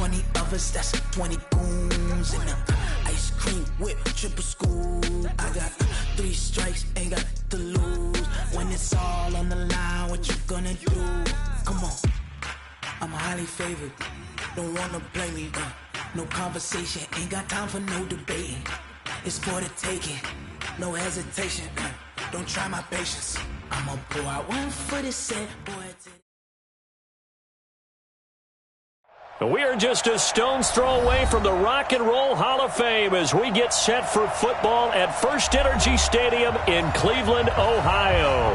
20 of us, that's 20 goons. And the ice cream whip, triple scoop. I got 3 strikes, ain't got to lose. When it's all on the line, what you gonna do? Come on, I'm highly favored. Don't wanna play me, no conversation, ain't got time for no debating. It's for the taking, no hesitation. Don't try my patience. I'ma pour out one for the set, boy. We are just a stone's throw away from the Rock and Roll Hall of Fame as we get set for football at First Energy Stadium in Cleveland, Ohio.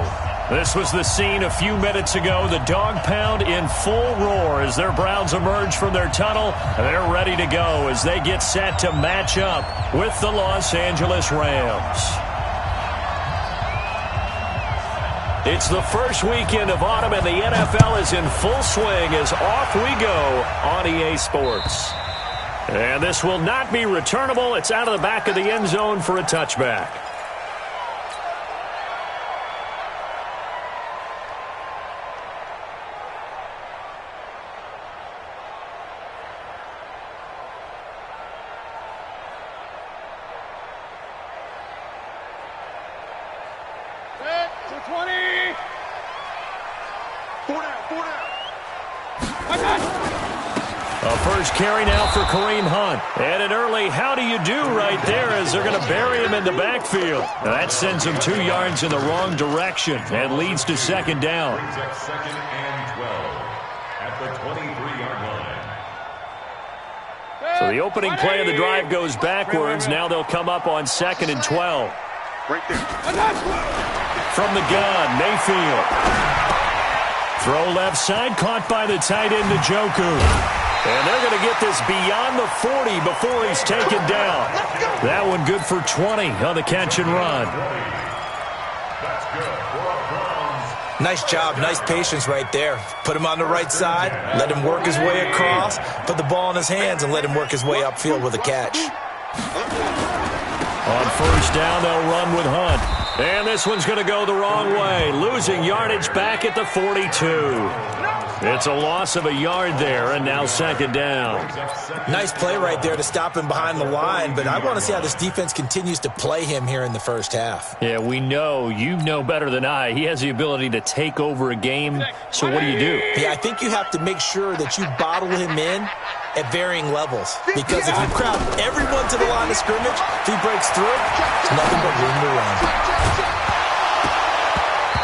This was the scene a few minutes ago. The dog pound in full roar as their Browns emerge from their tunnel. They're ready to go as they get set to match up with the Los Angeles Rams. It's the first weekend of autumn, and the NFL is in full swing as off we go on EA Sports. And this will not be returnable. It's out of the back of the end zone for a touchback. A first carry now for Kareem Hunt. And an early how do you do right there as they're going to bury him in the backfield. Now that sends him 2 yards in the wrong direction and leads to second down. Second and 12 at the 23-yard line. So the opening play of the drive goes backwards. Now they'll come up on 2nd and 12. Right there. From the gun, Mayfield. Throw left side, caught by the tight end, Njoku. And they're going to get this beyond the 40 before he's taken down. That one good for 20 on the catch and run. Nice job, nice patience right there. Put him on the right side, let him work his way across, put the ball in his hands, and let him work his way upfield with a catch. On first down, they'll run with Hunt. And this one's going to go the wrong way, losing yardage back at the 42. It's a loss of a yard there, and now second down. Nice play right there to stop him behind the line, but I want to see how this defense continues to play him here in the first half. Yeah, we know. You know better than I. He has the ability to take over a game, so what do you do? Yeah, I think you have to make sure that you bottle him in at varying levels, because if you crowd everyone to the line of scrimmage, if he breaks through, there's nothing but room to run.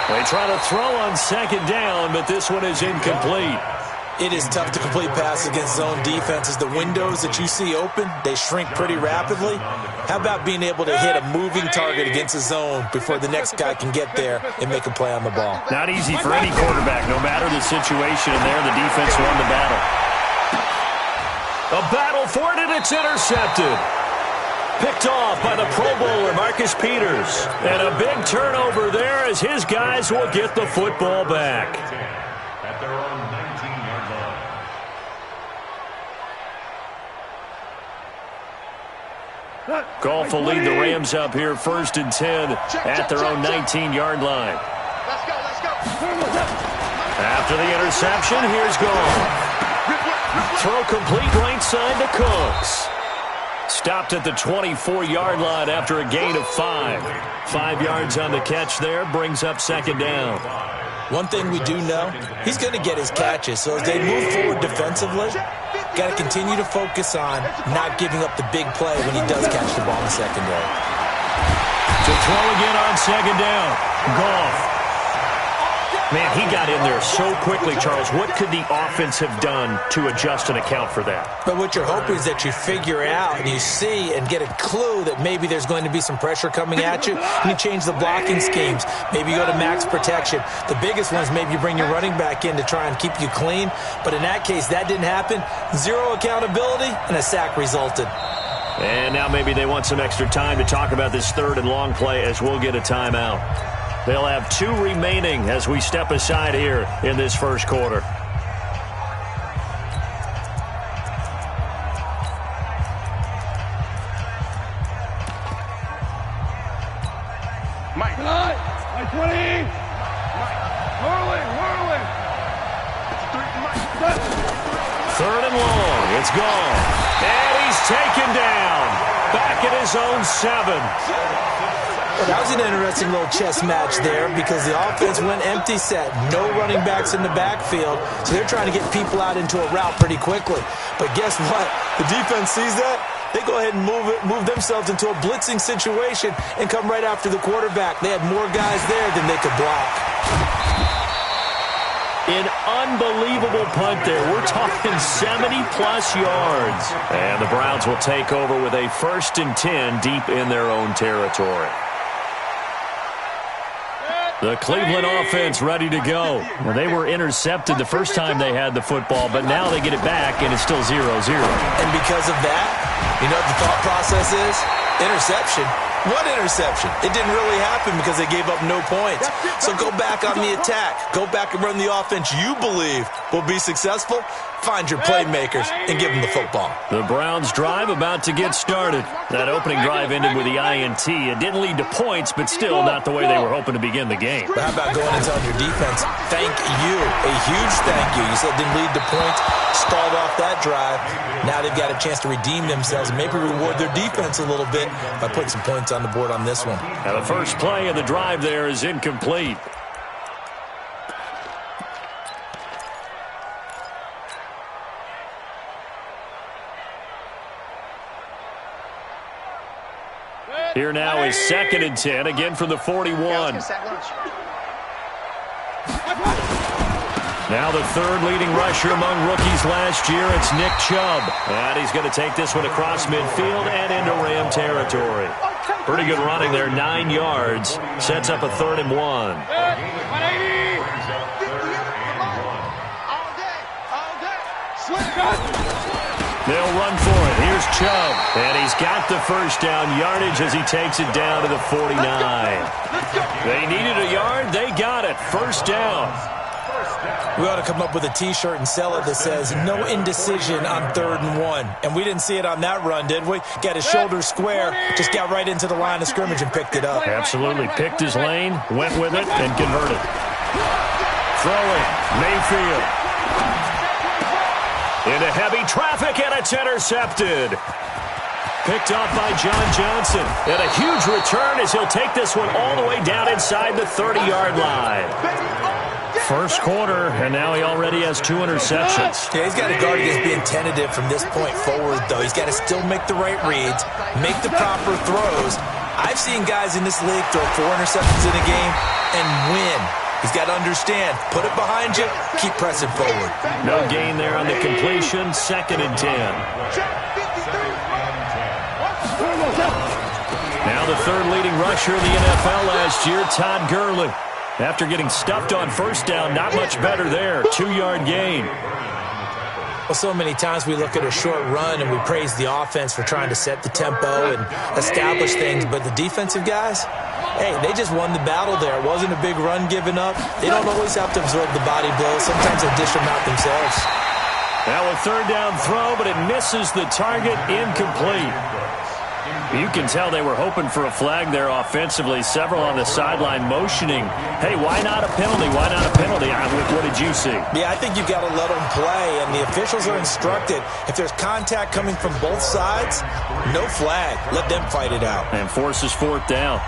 They try to throw on second down, but this one is incomplete. It is tough to complete passes against zone defenses. The windows that you see open, they shrink pretty rapidly. How about being able to hit a moving target against a zone before the next guy can get there and make a play on the ball? Not easy for any quarterback, no matter the situation, and there the defense won the battle. A battle for it, and it's intercepted. Picked off by the Pro Bowler, Marcus Peters. And a big turnover there as his guys will get the football back. At their own 19-yard line. Goff will lead the Rams up here first and 10 at their own 19-yard line. Let's go. After the interception, here's Goff. Throw complete right side to Cooks. Stopped at the 24-yard line after a gain of 5. 5 yards on the catch there, brings up second down. One thing we do know, he's going to get his catches. So as they move forward defensively, got to continue to focus on not giving up the big play when he does catch the ball in the secondary. To throw again on second down, Goff. Man, he got in there so quickly, Charles. What could the offense have done to adjust and account for that? But what you're hoping is that you figure out and you see and get a clue that maybe there's going to be some pressure coming at you, and you change the blocking schemes. Maybe you go to max protection. The biggest one is maybe you bring your running back in to try and keep you clean. But in that case, that didn't happen. Zero accountability, and a sack resulted. And now maybe they want some extra time to talk about this third and long play as we'll get a timeout. They'll have 2 remaining as we step aside here in this first quarter. Mike. Mike 20. Mike. Whirling. Third and long. It's gone. And he's taken down. Back at his own 7. Well, that was an interesting little chess match there because the offense went empty set. No running backs in the backfield, so they're trying to get people out into a route pretty quickly. But guess what? The defense sees that. They go ahead and move themselves into a blitzing situation and come right after the quarterback. They had more guys there than they could block. An unbelievable punt there. We're talking 70-plus yards. And the Browns will take over with a 1st and 10 deep in their own territory. The Cleveland offense ready to go. Well, they were intercepted the first time they had the football, but now they get it back, and it's still 0-0. And because of that, you know what the thought process is? Interception. What interception? It didn't really happen because they gave up no points. So go back on the attack. Go back and run the offense you believe will be successful. Find your playmakers and give them the football. The Browns drive about to get started. That opening drive ended with the INT. It didn't lead to points, but still not the way they were hoping to begin the game. But how about going and telling your defense, thank you, a huge thank you. You said it didn't lead to points, stalled off that drive. Now they've got a chance to redeem themselves and maybe reward their defense a little bit by putting some points on the board on this one. Now the first play of the drive there is incomplete. Here now is 2nd and 10, again from the 41. Now the third leading rusher among rookies last year, it's Nick Chubb. And he's going to take this one across midfield and into Ram territory. Pretty good running there, 9 yards. Sets up a 3rd and 1. They'll run for it. Here's Chubb. And he's got the first down yardage as he takes it down to the 49. They needed a yard. They got it. First down. We ought to come up with a T-shirt and sell it that says, no indecision on 3rd and 1. And we didn't see it on that run, did we? Got his shoulders square, just got right into the line of scrimmage and picked it up. Absolutely. Picked his lane, went with it, and converted. Throwing. Mayfield. Into heavy traffic, and it's intercepted. Picked off by John Johnson. And a huge return as he'll take this one all the way down inside the 30-yard line. First quarter, and now he already has 2 interceptions. Yeah, he's got to guard against being tentative from this point forward, though. He's got to still make the right reads, make the proper throws. I've seen guys in this league throw 4 interceptions in a game and win. He's got to understand, put it behind you, keep pressing forward. No gain there on the completion, 2nd and 10. Now the third leading rusher in the NFL last year, Todd Gurley. After getting stuffed on first down, not much better there. 2-yard gain. Well, so many times we look at a short run and we praise the offense for trying to set the tempo and establish things, but the defensive guys, hey, they just won the battle there. It wasn't a big run given up. They don't always have to absorb the body blows. Sometimes they dish them out themselves. Now a 3rd down throw, but it misses the target, incomplete. You can tell they were hoping for a flag there offensively. Several on the sideline motioning, hey, why not a penalty? Why not a penalty? What did you see? Yeah, I think you've got to let them play, and the officials are instructed. If there's contact coming from both sides, no flag. Let them fight it out. And forces 4th down.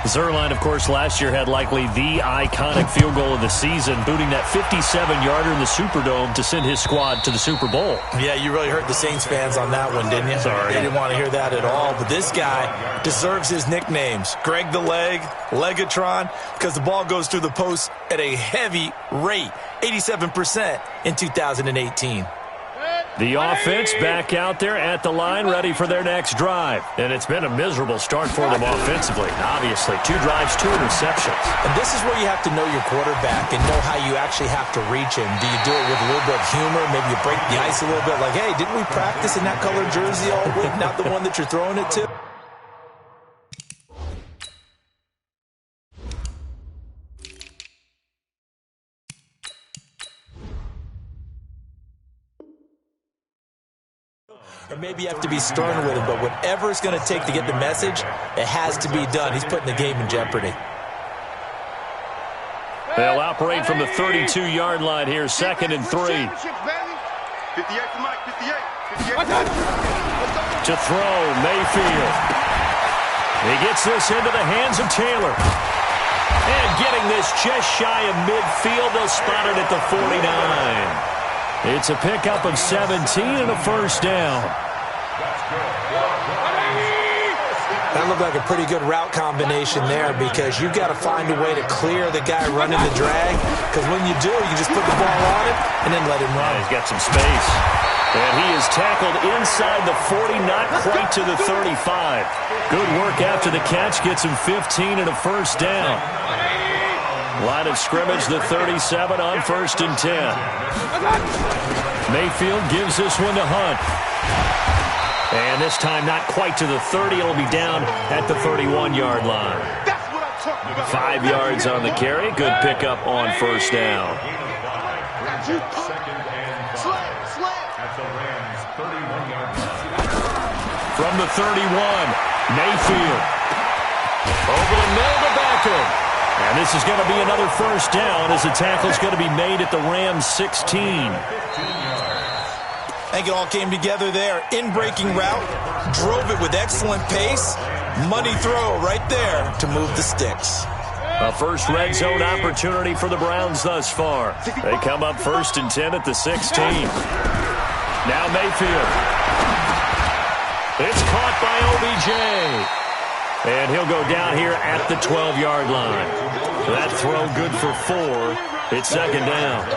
Zuerlein, of course, last year had likely the iconic field goal of the season, booting that 57-yarder in the Superdome to send his squad to the Super Bowl. Yeah, you really hurt the Saints fans on that one, didn't you? Sorry. They didn't want to hear that at all. But this guy deserves his nicknames. Greg the Leg, Legatron, because the ball goes through the post at a heavy rate, 87% in 2018. The offense back out there at the line, ready for their next drive. And it's been a miserable start for them offensively. Obviously, 2 drives, 2 interceptions. And this is where you have to know your quarterback and know how you actually have to reach him. Do you do it with a little bit of humor? Maybe you break the ice a little bit like, hey, didn't we practice in that color jersey all week? Not the one that you're throwing it to? Or maybe you have to be stern with him, but whatever it's going to take to get the message, it has to be done. He's putting the game in jeopardy. They'll operate from the 32-yard line here, 2nd and 3. 58 for Mike, 58. 58. To throw, Mayfield. He gets this into the hands of Taylor. And getting this just shy of midfield, they'll spot it at the 49. It's a pickup of 17 and a first down. That looked like a pretty good route combination there because you've got to find a way to clear the guy running the drag, because when you do, you just put the ball on him and then let him run. He's got some space. And he is tackled inside the 40, not quite to the 35. Good work after the catch, gets him 15 and a first down. Line of scrimmage, the 37 on 1st and 10. Mayfield gives this one to Hunt. And this time not quite to the 30. It'll be down at the 31-yard line. 5 yards on the carry. Good pickup on first down. From the 31, Mayfield. Over the middle to Beckham. And this is going to be another first down as the tackle's going to be made at the Rams 16. I think it all came together there. In-breaking route, drove it with excellent pace. Money throw right there to move the sticks. A first red zone opportunity for the Browns thus far. They come up 1st and 10 at the 16. Now Mayfield. It's caught by OBJ. And he'll go down here at the 12-yard line. That throw good for 4. It's 2nd down.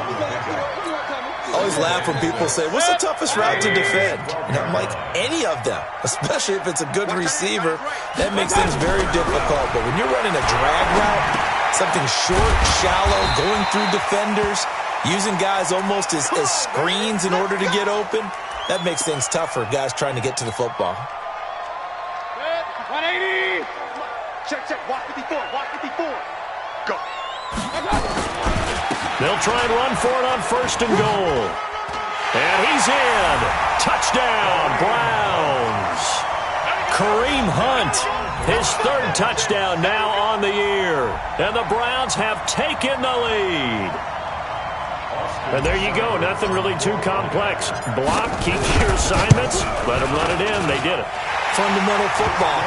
I always laugh when people say, what's the toughest route to defend? And I'm like, any of them, especially if it's a good receiver. That makes things very difficult. But when you're running a drag route, something short, shallow, going through defenders, using guys almost as screens in order to get open, that makes things tough for guys trying to get to the football. 180. Check. Walk 54. Walk 54. Go. They'll try and run for it on 1st and goal. And he's in. Touchdown, Browns. Kareem Hunt, his 3rd touchdown now on the year. And the Browns have taken the lead. And there you go. Nothing really too complex. Block, keep your assignments, let them run it in. They did it. Fundamental football.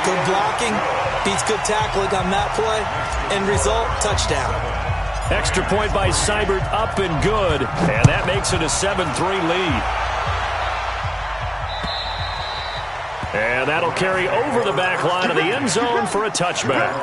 Good blocking, beats good tackling on that play. End result, touchdown. Extra point by Seibert, up and good. And that makes it a 7-3 lead. And that'll carry over the back line of the end zone for a touchback.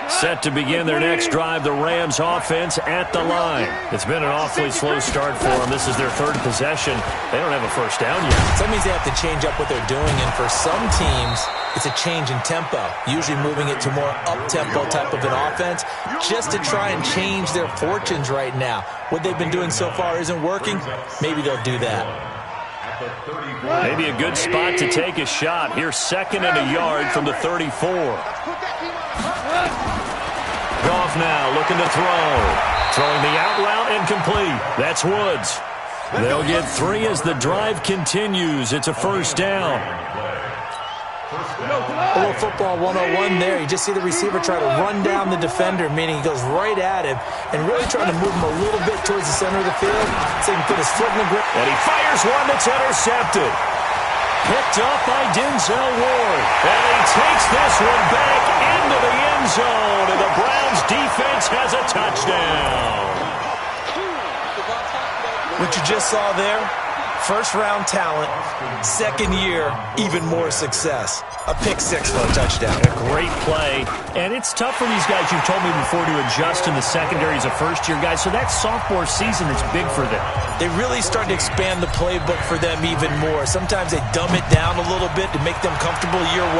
Set to begin their next drive, the Rams offense at the line. It's been an awfully slow start for them. This is their 3rd possession. They don't have a first down yet. So that means they have to change up what they're doing, and for some teams, it's a change in tempo, usually moving it to more up-tempo type of an offense, just to try and change their fortunes right now. What they've been doing so far isn't working. Maybe they'll do that. Maybe a good spot to take a shot. Here's 2nd and a yard from the 34. Goff now looking to throw. Throwing the out route incomplete. That's Woods. They'll get 3 as the drive continues. It's a first down. A little football 101 there. You just see the receiver try to run down the defender, meaning he goes right at him, and really trying to move him a little bit towards the center of the field so he can put his foot in the grip. And he fires one that's intercepted. Picked up by Denzel Ward. And he takes this one back into the end zone. And the Browns defense has a touchdown. What you just saw there, first-round talent, 2nd year, even more success. A pick-6 for a touchdown. A great play. And it's tough for these guys, you've told me before, to adjust in the secondary as a first-year guy. So that sophomore season is big for them. They really start to expand the playbook for them even more. Sometimes they dumb it down a little bit to make them comfortable year 1.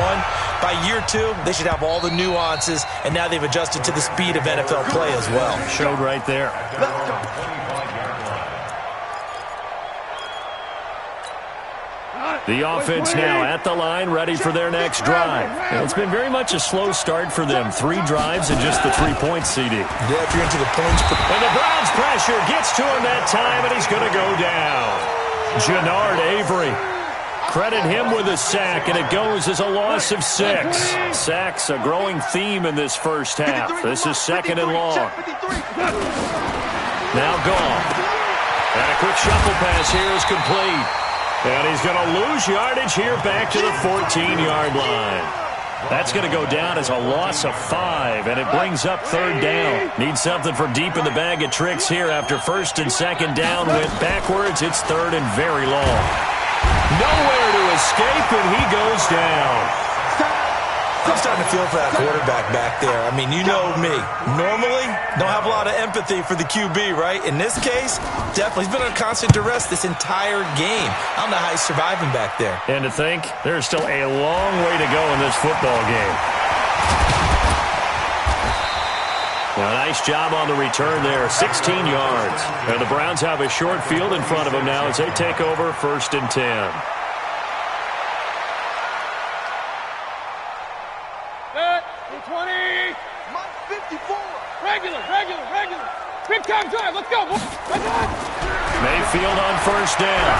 By year 2, they should have all the nuances, and now they've adjusted to the speed of NFL play as well. Showed right there. The offense now at the line, ready for their next drive. And it's been very much a slow start for them. 3 drives and just the 3 points, CD. Yeah, if you're into the points. And the Browns pressure gets to him that time, and he's going to go down. Jannard Avery. Credit him with a sack, and it goes as a loss of 6. Sacks, a growing theme in this first half. This is 2nd and long. Now gone. And a quick shuffle pass here is complete. And he's going to lose yardage here back to the 14-yard line. That's going to go down as a loss of 5, and it brings up third down. Need something from deep in the bag of tricks here after first and second down went backwards. It's third and very long. Nowhere to escape, and he goes down. I'm starting to feel for that quarterback back there. I mean, you know me. Normally, don't have a lot of empathy for the QB, right? In this case, definitely. He's been under constant duress this entire game. I don't know how he's surviving back there. And to think, there's still a long way to go in this football game. Now, nice job on the return there, 16 yards. And the Browns have a short field in front of them now as they take over first and 10. Big time drive. Let's go. Mayfield on first down.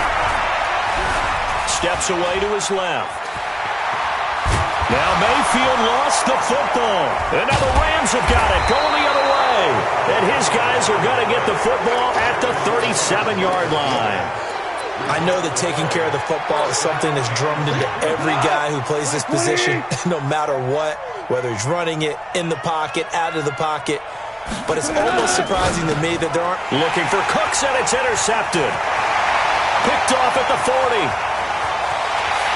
Steps away to his left. Now Mayfield lost the football. And now the Rams have got it going the other way. And his guys are going to get the football at the 37-yard line. I know that taking care of the football is something that's drummed into every guy who plays this position, no matter what, whether he's running it, in the pocket, out of the pocket. But it's almost surprising to me that there aren't... Looking for Cooks, and it's intercepted. Picked off at the 40.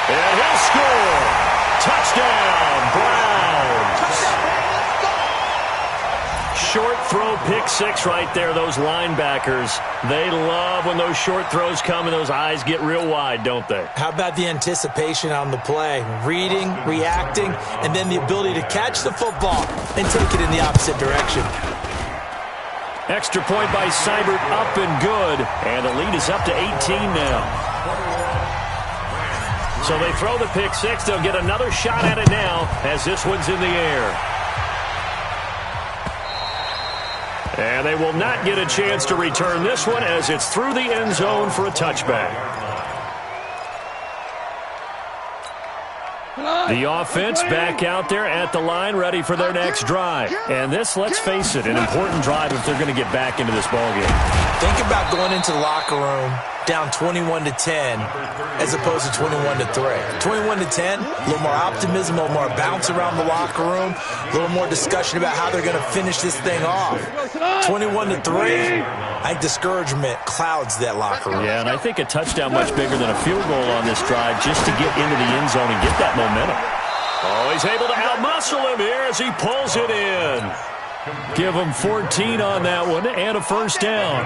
And he'll score. Touchdown, Browns. Short throw, pick six right there, those linebackers. They love when those short throws come and those eyes get real wide, don't they? How about the anticipation on the play? Reading, reacting, and then the ability to catch the football and take it in the opposite direction. Extra point by Seibert, up and good. And the lead is up to 18 now. So they throw the pick six. They'll get another shot at it now as this one's in the air. And they will not get a chance to return this one as it's through the end zone for a touchback. The offense back out there at the line, ready for their next drive. And this, let's face it, an important drive if they're going to get back into this ballgame. Think about going into the locker room down 21-10 as opposed to 21-3. 21-10, a little more optimism, a little more bounce around the locker room, a little more discussion about how they're going to finish this thing off. 21-3, I think discouragement clouds that locker room. Yeah, and I think a touchdown much bigger than a field goal on this drive just to get into the end zone and get that momentum. Oh, he's able to outmuscle him here as he pulls it in. Give him 14 on that one and a first down.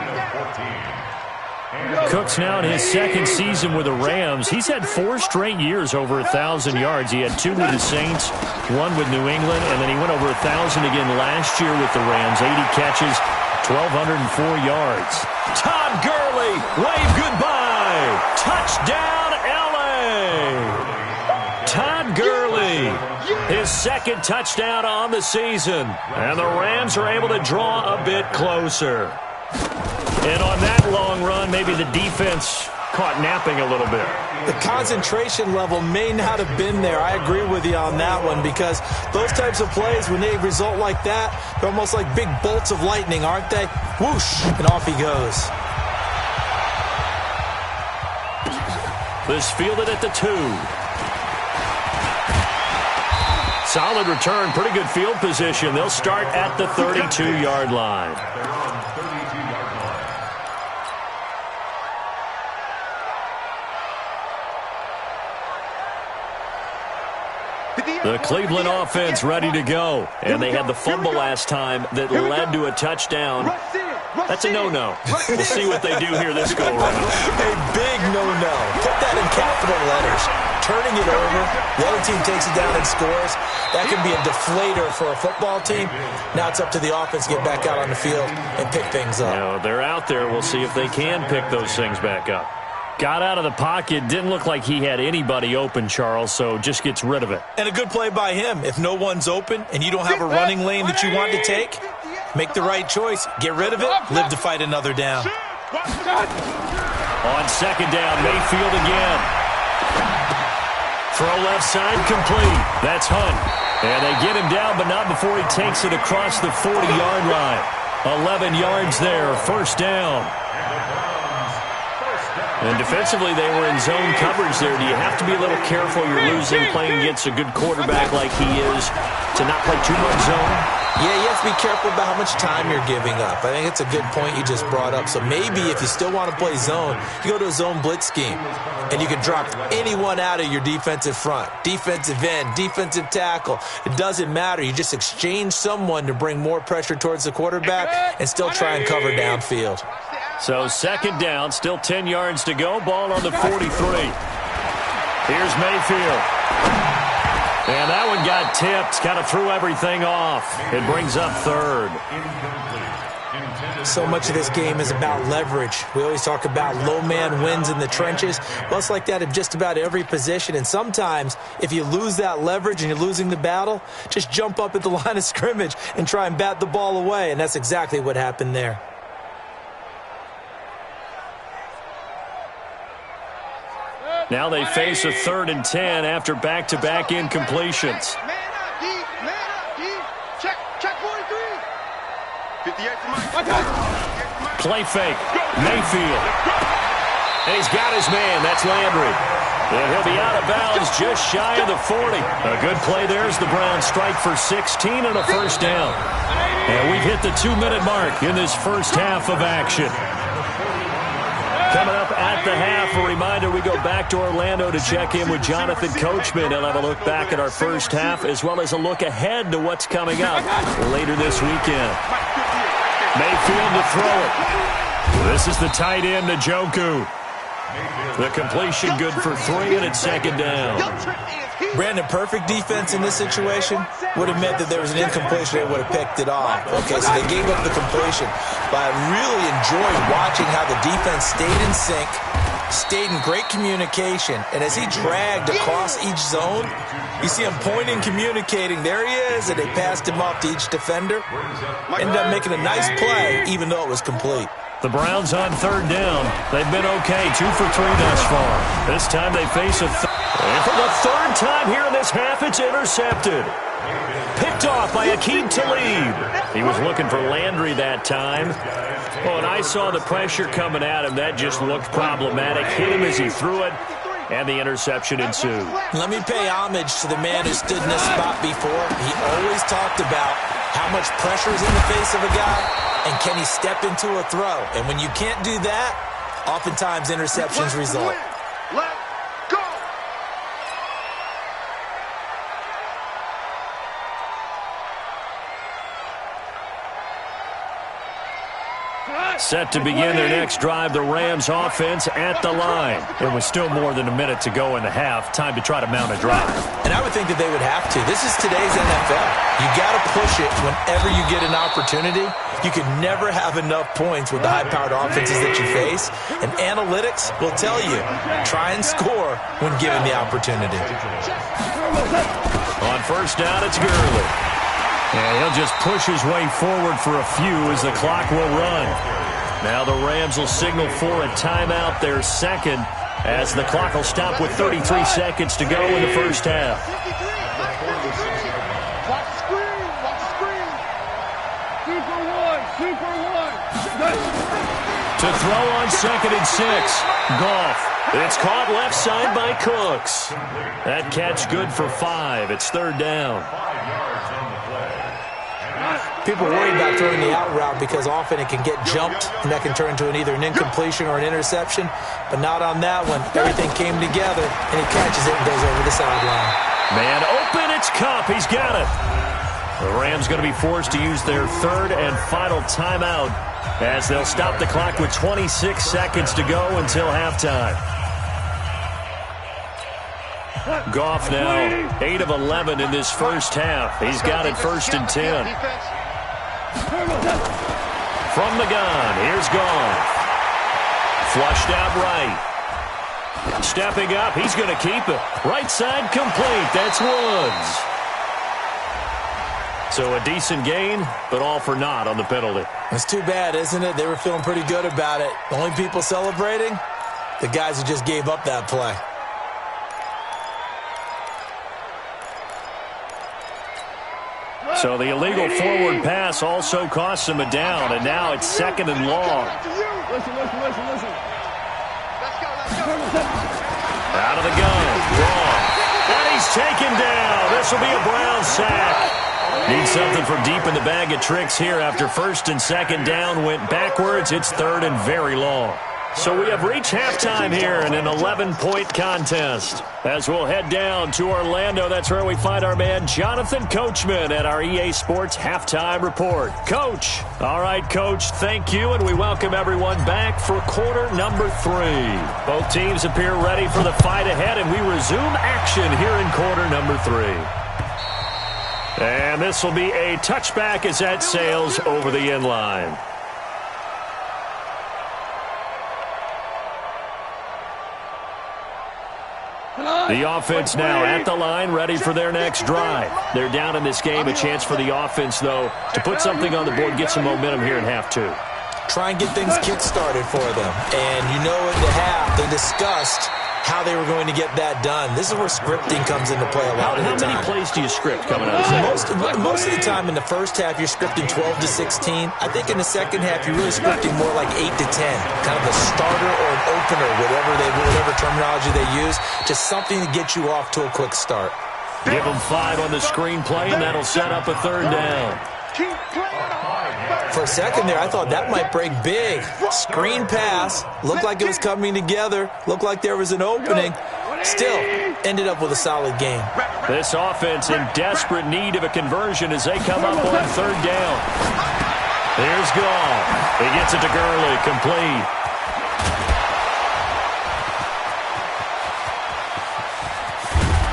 Cook's now in his second season with the Rams. He's had 4 straight years over 1,000 yards. He had 2 with the Saints, 1 with New England, and then he went over 1,000 again last year with the Rams. 80 catches, 1,204 yards. Todd Gurley, wave goodbye. Touchdown, L.A. Todd Gurley, his second touchdown on the season. And the Rams are able to draw a bit closer. And on that long run, maybe the defense caught napping a little bit. The concentration level may not have been there. I agree with you on that one because those types of plays, when they result like that, they're almost like big bolts of lightning, aren't they? Whoosh, and off he goes. This fielded at the 2. Solid return, pretty good field position. They'll start at the 32-yard line. The Cleveland offense ready to go. And they had the fumble last time that led to a touchdown. That's a no-no. We'll see what they do here this go-around. A big no-no. Put that in capital letters. Turning it over, the other team takes it down and scores. That can be a deflator for a football team. Now it's up to the offense to get back out on the field and pick things up. Now, they're out there. We'll see if they can pick those things back up. Got out of the pocket. Didn't look like he had anybody open, Charles, so just gets rid of it. And a good play by him. If no one's open and you don't have a running lane that you want to take, make the right choice. Get rid of it. Live to fight another down. On second down, Mayfield again. Throw left side complete. That's Hunt. And they get him down, but not before he takes it across the 40-yard line. 11 yards there, first down. And defensively, they were in zone coverage there. Do you have to be a little careful? You're losing, playing against a good quarterback like he is, to not play too much zone? Yeah, you have to be careful about how much time you're giving up. I think it's a good point you just brought up. So maybe if you still want to play zone, you go to a zone blitz scheme, and you can drop anyone out of your defensive front, defensive end, defensive tackle. It doesn't matter. You just exchange someone to bring more pressure towards the quarterback and still try and cover downfield. So second down, still 10 yards to go. Ball on the 43. Here's Mayfield. And that one got tipped. Kind of threw everything off. It brings up third. So much of this game is about leverage. We always talk about low man wins in the trenches. Well, it's like that in just about every position. And sometimes, if you lose that leverage and you're losing the battle, just jump up at the line of scrimmage and try and bat the ball away. And that's exactly what happened there. Now they face a 3rd and 10 after back-to-back incompletions. Man up, D. Man up, D. Check 43. 58 for Mike. Play fake. Mayfield. And he's got his man. That's Landry. And he'll be out of bounds just shy of the 40. A good play there as the Browns strike for 16 and a first down. And we've hit the 2-minute mark in this first half of action. Coming up at the half, a reminder, we go back to Orlando to check in with Jonathan Coachman. He'll have a look back at our first half as well as a look ahead to what's coming up later this weekend. Mayfield to throw it. This is the tight end, Njoku. The completion good for 3, and it's second down. Brandon, perfect defense in this situation would have meant that there was an incompletion. They would have picked it off. Okay, so they gave up the completion. But I really enjoyed watching how the defense stayed in sync, stayed in great communication. And as he dragged across each zone, you see him pointing, communicating. There he is, and they passed him off to each defender. Ended up making a nice play, even though it was complete. The Browns on 3rd down. They've been okay, 2 for 3 thus far. This time they face a and for the 3rd time here in this half, it's intercepted. Picked off by Aqib Talib. He was looking for Landry that time. Oh, and I saw the pressure coming at him. That just looked problematic. Hit him as he threw it, and the interception ensued. Let me pay homage to the man who stood in this spot before. He always talked about how much pressure is in the face of a guy, and can he step into a throw? And when you can't do that, oftentimes interceptions result. Set to begin their next drive, the Rams offense at the line. It was still more than a minute to go in the half. Time to try to mount a drive. And I would think that they would have to. This is today's NFL. You got to push it whenever you get an opportunity. You can never have enough points with the high-powered offenses that you face. And analytics will tell you, try and score when given the opportunity. On first down, it's Gurley. And he'll just push his way forward for a few as the clock will run. Now the Rams will signal for a timeout, their second, as the clock will stop with 33 seconds to go in the first half. Watch the screen. Watch the screen. 2 for 1. 2 for 1. To throw on 2nd and 6. Goff. It's caught left side by Cooks. That catch good for 5. It's 3rd down. People worry about throwing the out route because often it can get jumped, and that can turn into either an incompletion or an interception. But not on that one. Everything came together, and he catches it and goes over the sideline. Man open, it's Kupp. He's got it. The Rams going to be forced to use their 3rd and final timeout as they'll stop the clock with 26 seconds to go until halftime. Goff now 8 of 11 in this first half. He's got it 1st and 10. From the gun, here's Goff. Flushed out right. Stepping up, he's going to keep it. Right side complete. That's Woods. So a decent gain, but all for naught on the penalty. It's too bad, isn't it? They were feeling pretty good about it. The only people celebrating, the guys who just gave up that play. So the illegal forward pass also costs him a down, and now it's 2nd and long. Listen. Let's go. Out of the gun. Wrong. And he's taken down. This will be a Brown sack. Need something from deep in the bag of tricks here after 1st and 2nd down went backwards. It's 3rd and very long. So we have reached halftime here in an 11-point contest. As we'll head down to Orlando, that's where we find our man Jonathan Coachman at our EA Sports Halftime Report. Coach. All right, Coach, thank you, and we welcome everyone back for quarter number 3. Both teams appear ready for the fight ahead, and we resume action here in quarter number 3. And this will be a touchback as that sails over the end line. The offense now at the line, ready for their next drive. They're down in this game. A chance for the offense, though, to put something on the board, get some momentum here in half 2. Try and get things kick-started for them. And you know in the half, they discussed how they were going to get that done. This is where scripting comes into play a lot of the time. How many plays do you script coming out of that? Most of the time in the first half, you're scripting 12 to 16. I think in the second half, you're really scripting more like 8 to 10. Kind of a starter or an opener, whatever terminology they use. Just something to get you off to a quick start. Give them 5 on the screenplay, and that'll set up a 3rd down. Keep playing. For a second there, I thought that might break big. Screen pass. Looked like it was coming together. Looked like there was an opening. Still, ended up with a solid game. This offense in desperate need of a conversion as they come up on 3rd down. Here's Goff. He gets it to Gurley. Complete.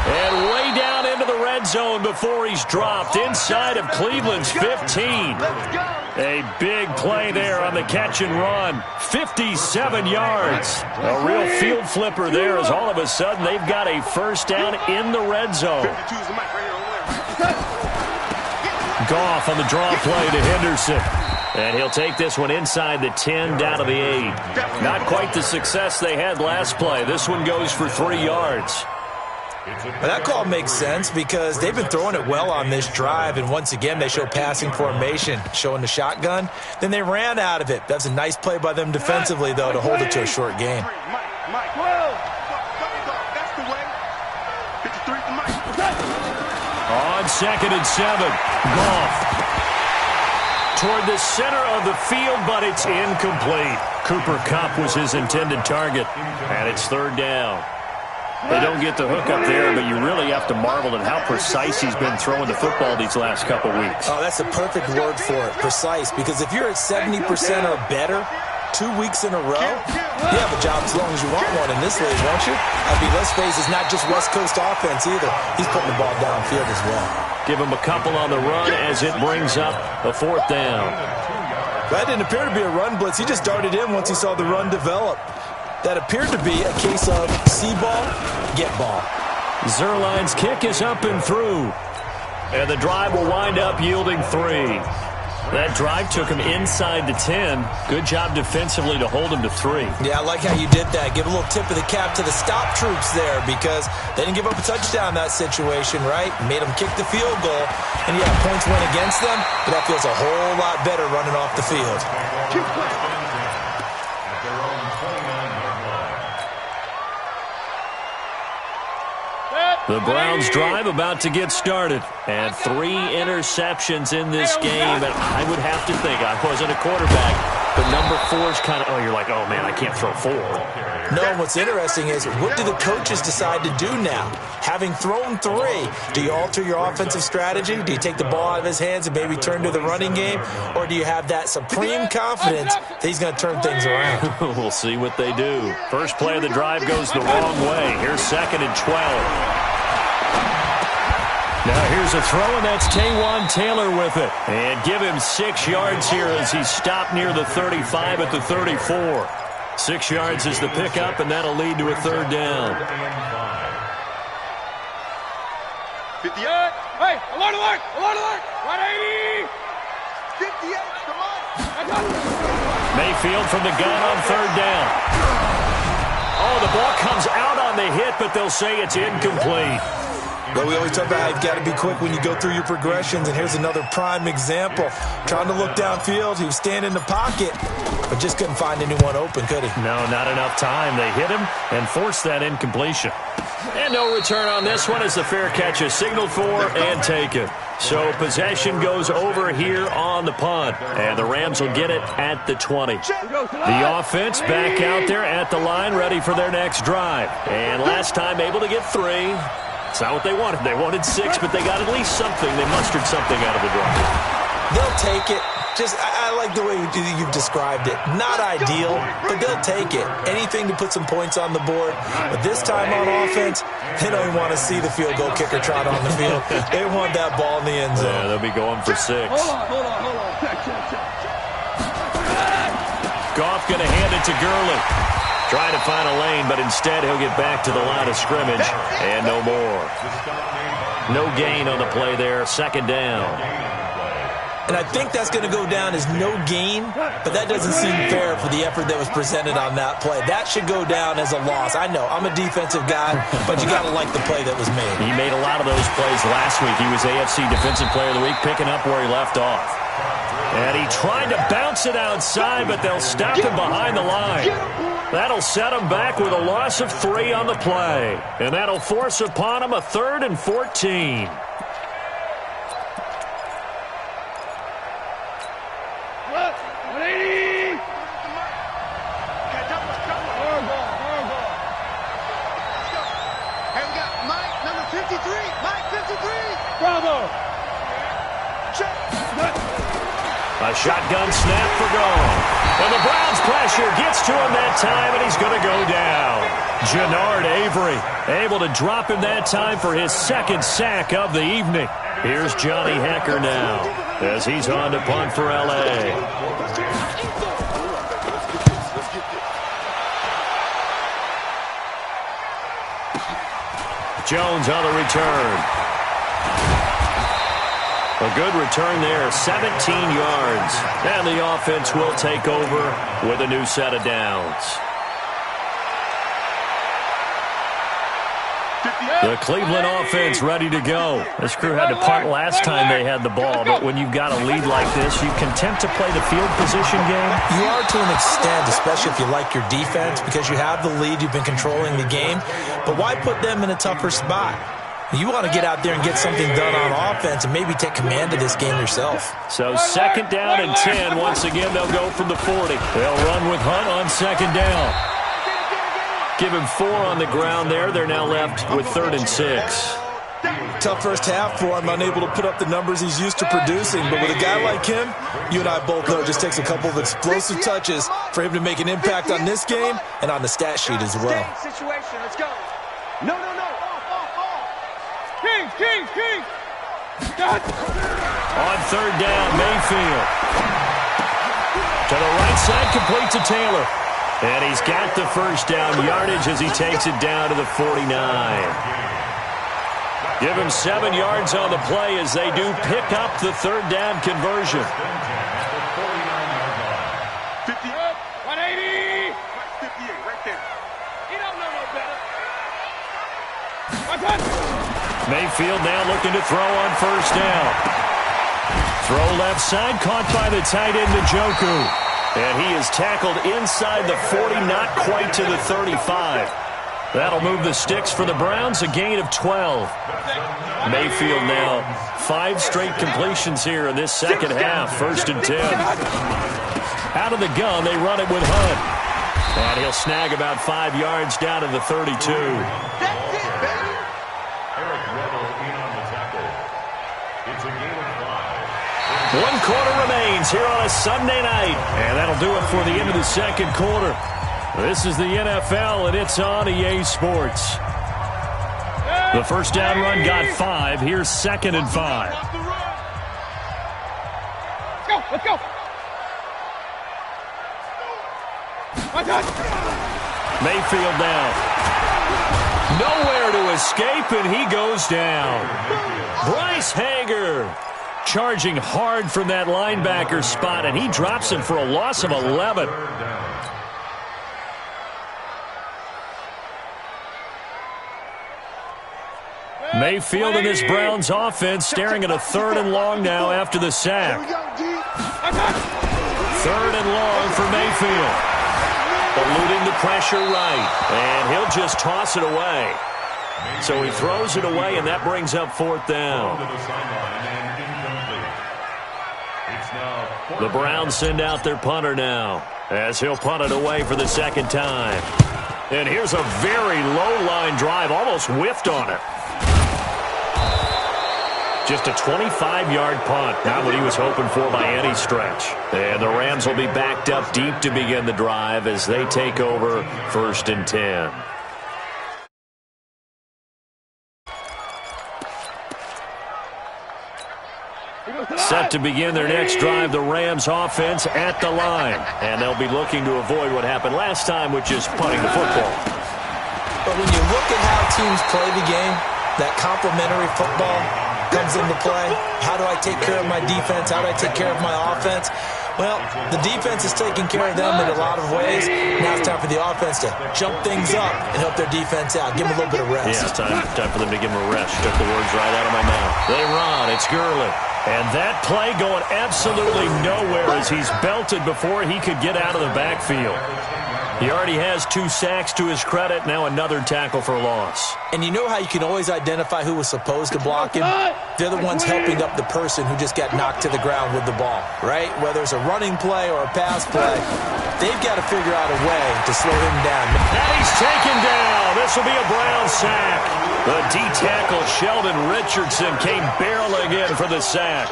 And way down into the red zone before he's dropped inside of Cleveland's 15. A big play there on the catch and run. 57 yards. A real field flipper there as all of a sudden they've got a 1st down in the red zone. Goff on the draw play to Henderson. And he'll take this one inside the 10 down to the 8. Not quite the success they had last play. This one goes for 3 yards. Well, that call makes sense because they've been throwing it well on this drive, and once again they show passing formation, showing the shotgun. Then they ran out of it. That's a nice play by them defensively, though, to hold it to a short game. On 2nd and 7, Goff toward the center of the field, but it's incomplete. Cooper Kupp was his intended target, and it's 3rd down. They don't get the hook up there, but you really have to marvel at how precise he's been throwing the football these last couple weeks. Oh, that's the perfect word for it, precise, because if you're at 70% or better 2 weeks in a row, you have a job as long as you want one in this league, won't you? I mean, let's face it, it's not just West Coast offense either. He's putting the ball downfield as well. Give him a couple on the run as it brings up a 4th down. That didn't appear to be a run blitz. He just darted in once he saw the run develop. That appeared to be a case of see ball, get ball. Zerline's kick is up and through. And the drive will wind up yielding 3. That drive took him inside the 10. Good job defensively to hold him to 3. Yeah, I like how you did that. Give a little tip of the cap to the stop troops there because they didn't give up a touchdown in that situation, right? Made them kick the field goal. And, yeah, points went against them, but that feels a whole lot better running off the field. The Browns drive about to get started. And 3 interceptions in this game. And I would have to think, I wasn't a quarterback, but number 4 is kind of, you're like, oh, man, I can't throw 4. No, what's interesting is what do the coaches decide to do now? Having thrown 3, do you alter your offensive strategy? Do you take the ball out of his hands and maybe turn to the running game? Or do you have that supreme confidence that he's going to turn things around? We'll see what they do. First play of the drive goes the wrong way. Here's 2nd and 12. Now here's a throw, and that's Taywan Taylor with it. And give him 6 yards here as he's stopped near the 35 at the 34. 6 yards is the pickup, and that'll lead to a 3rd down. 58. Hey, alert, alert, alert, alert. 180. 58, come on. Mayfield from the gun on 3rd down. Oh, the ball comes out on the hit, but they'll say it's incomplete. Well, we always talk about how you've got to be quick when you go through your progressions, and here's another prime example. Trying to look downfield, he was standing in the pocket, but just couldn't find anyone open, could he? No, not enough time. They hit him and forced that incompletion. And no return on this one as the fair catch is signaled for and taken. So possession goes over here on the punt, and the Rams will get it at the 20. The offense back out there at the line, ready for their next drive. And last time able to get 3. It's not what they wanted. They wanted 6, but they got at least something. They mustered something out of the drive. They'll take it. I like the way you've described it. Not ideal, but they'll take it. Anything to put some points on the board. But this time on offense, they don't even want to see the field goal kicker trot on the field. They want that ball in the end zone. Yeah, they'll be going for 6. Hold on. Goff going to hand it to Gurley. Trying to find a lane, but instead he'll get back to the line of scrimmage. And no more. No gain on the play there. Second down. And I think that's going to go down as no gain, but that doesn't seem fair for the effort that was presented on that play. That should go down as a loss. I know, I'm a defensive guy, but you got to like the play that was made. He made a lot of those plays last week. He was AFC Defensive Player of the Week, picking up where he left off. And he tried to bounce it outside, but they'll stop him behind the line. That'll set him back with a loss of 3 on the play. And that'll force upon him a 3rd and 14. A shotgun snap for gone. And the Browns pressure gets to him that time, and he's going to go down. Jannard Avery able to drop him that time for his 2nd sack of the evening. Here's Johnny Hecker now as he's on to punt for L.A. Jones on the return. A good return there, 17 yards. And the offense will take over with a new set of downs. The Cleveland offense ready to go. This crew had to punt last time they had the ball, but when you've got a lead like this, you content to play the field position game? You are to an extent, especially if you like your defense, because you have the lead, you've been controlling the game. But why put them in a tougher spot? You want to get out there and get something done on offense and maybe take command of this game yourself. So 2nd down and 10. Once again, they'll go from the 40. They'll run with Hunt on 2nd down. Give him 4 on the ground there. They're now left with 3rd and 6. Tough first half for him, unable to put up the numbers he's used to producing. But with a guy like him, you and I both know it just takes a couple of explosive touches for him to make an impact on this game and on the stat sheet as well. Situation, let's go. No. King. On 3rd down, Mayfield. To the right side, complete to Taylor. And he's got the first down yardage as he takes it down to the 49. Give him 7 yards on the play as they do pick up the 3rd down conversion. 180. 58, right there. You don't know no better. Mayfield now looking to throw on 1st down. Throw left side, caught by the tight end, Njoku. And he is tackled inside the 40, not quite to the 35. That'll move the sticks for the Browns, a gain of 12. Mayfield now 5 straight completions here in this 2nd half, 1st and 10. Out of the gun, they run it with Hunt. And he'll snag about 5 yards down to the 32. One quarter remains here on a Sunday night. And that'll do it for the end of the 2nd quarter. This is the NFL, and it's on EA Sports. The first down run got 5. Here's 2nd and 5. Let's go. Mayfield now. Nowhere to escape, and he goes down. Bryce Hager charging hard from that linebacker spot, and he drops him for a loss of 11. Mayfield and this Browns offense staring at a 3rd and long now after the sack. 3rd and long for Mayfield. Eluding the pressure right, and he'll just toss it away. So he throws it away, and that brings up 4th down. The Browns send out their punter now, as he'll punt it away for the 2nd time. And here's a very low-line drive, almost whiffed on it. Just a 25-yard punt, not what he was hoping for by any stretch. And the Rams will be backed up deep to begin the drive as they take over 1st and 10. Set to begin their next drive, the Rams offense at the line. And they'll be looking to avoid what happened last time, which is punting the football. But when you look at how teams play the game, that complementary football comes into play. How do I take care of my defense? How do I take care of my offense? Well, the defense is taking care of them in a lot of ways. Now it's time for the offense to jump things up and help their defense out. Give them a little bit of rest. Yeah, it's time for them to give them a rest. Took the words right out of my mouth. They run. It's Gurley. And that play going absolutely nowhere as he's belted before he could get out of the backfield. He already has 2 sacks to his credit. Now another tackle for loss. And you know how you can always identify who was supposed to block him? They're the ones helping up the person who just got knocked to the ground with the ball, right? Whether it's a running play or a pass play, they've got to figure out a way to slow him down. And he's taken down. This will be a Brown sack. The D-tackle Sheldon Richardson came barreling in for the sack.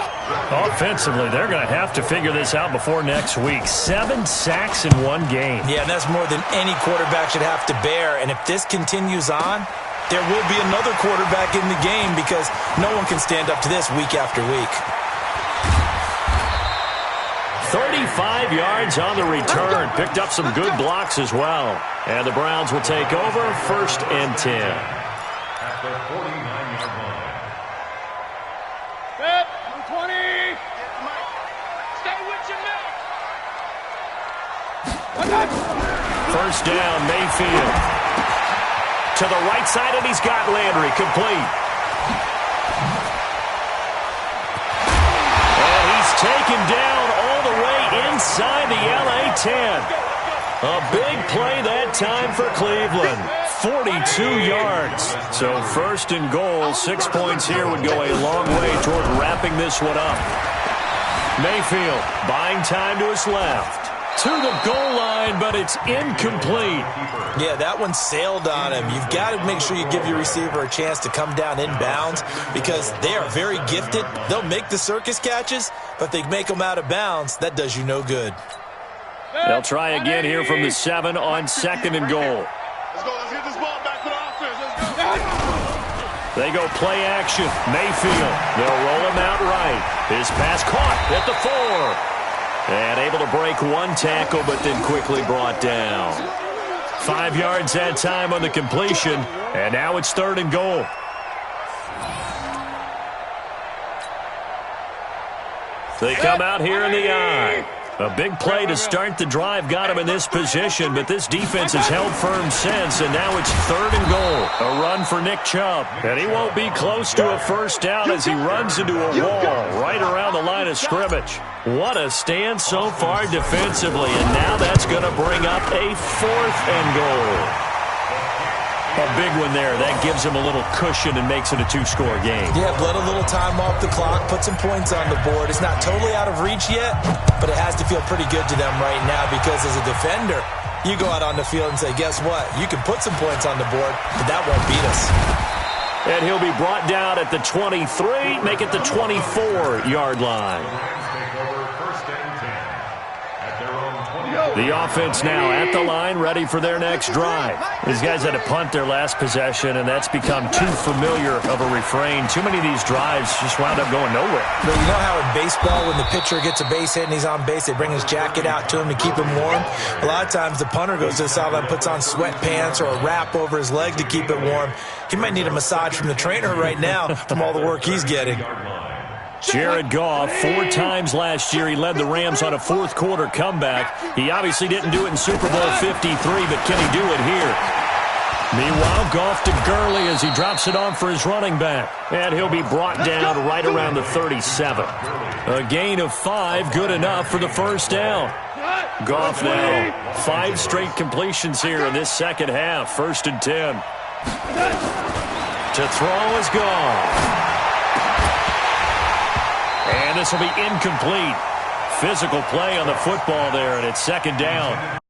Offensively, they're going to have to figure this out before next week. 7 sacks in one game. Yeah, and that's more than any quarterback should have to bear. And if this continues on, there will be another quarterback in the game because no one can stand up to this week after week. 35 yards on the return. Picked up some good blocks as well. And the Browns will take over 1st and 10. At the 49-yard line. Set, 20. Stay with your man. 1st down, Mayfield. To the right side, and he's got Landry. Complete. And he's taken down all the way inside the LA 10. A big play that time for Cleveland. 42 yards. So 1st and goal, 6 points here would go a long way toward wrapping this one up. Mayfield buying time to his left. To the goal line, but it's incomplete. Yeah, that one sailed on him. You've got to make sure you give your receiver a chance to come down inbounds because they are very gifted. They'll make the circus catches, but if they make them out of bounds, that does you no good. They'll try again here from the 7 on 2nd and goal. Let's go. Let's get this ball back for the offense. Let's go. They go play action. Mayfield. They'll roll him out right. His pass caught at the 4. And able to break 1 tackle, but then quickly brought down. 5 yards that time on the completion. And now it's 3rd and goal. They come out here in the eye. A big play to start the drive got him in this position, but this defense has held firm since, and now it's 3rd and goal. A run for Nick Chubb, and he won't be close to a 1st down as he runs into a wall right around the line of scrimmage. What a stand so far defensively, and now that's going to bring up a 4th and goal. A big one there. That gives him a little cushion and makes it a 2-score game. Yeah, let a little time off the clock, put some points on the board. It's not totally out of reach yet, but it has to feel pretty good to them right now because as a defender, you go out on the field and say, guess what? You can put some points on the board, but that won't beat us. And he'll be brought down at the 23, make it the 24-yard line. The offense now at the line, ready for their next drive. These guys had to punt their last possession, and that's become too familiar of a refrain. Too many of these drives just wound up going nowhere. But you know how in baseball, when the pitcher gets a base hit and he's on base, they bring his jacket out to him to keep him warm? A lot of times the punter goes to the sideline, puts on sweatpants or a wrap over his leg to keep it warm. He might need a massage from the trainer right now from all the work he's getting. Jared Goff, 4 times last year, he led the Rams on a 4th-quarter comeback. He obviously didn't do it in Super Bowl 53, but can he do it here? Meanwhile, Goff to Gurley as he drops it on for his running back. And he'll be brought down right around the 37. A gain of 5, good enough for the first down. Goff now, 5 straight completions here in this second half. 1st and 10. To throw is gone. And this will be incomplete. Physical play on the football there, and it's 2nd down.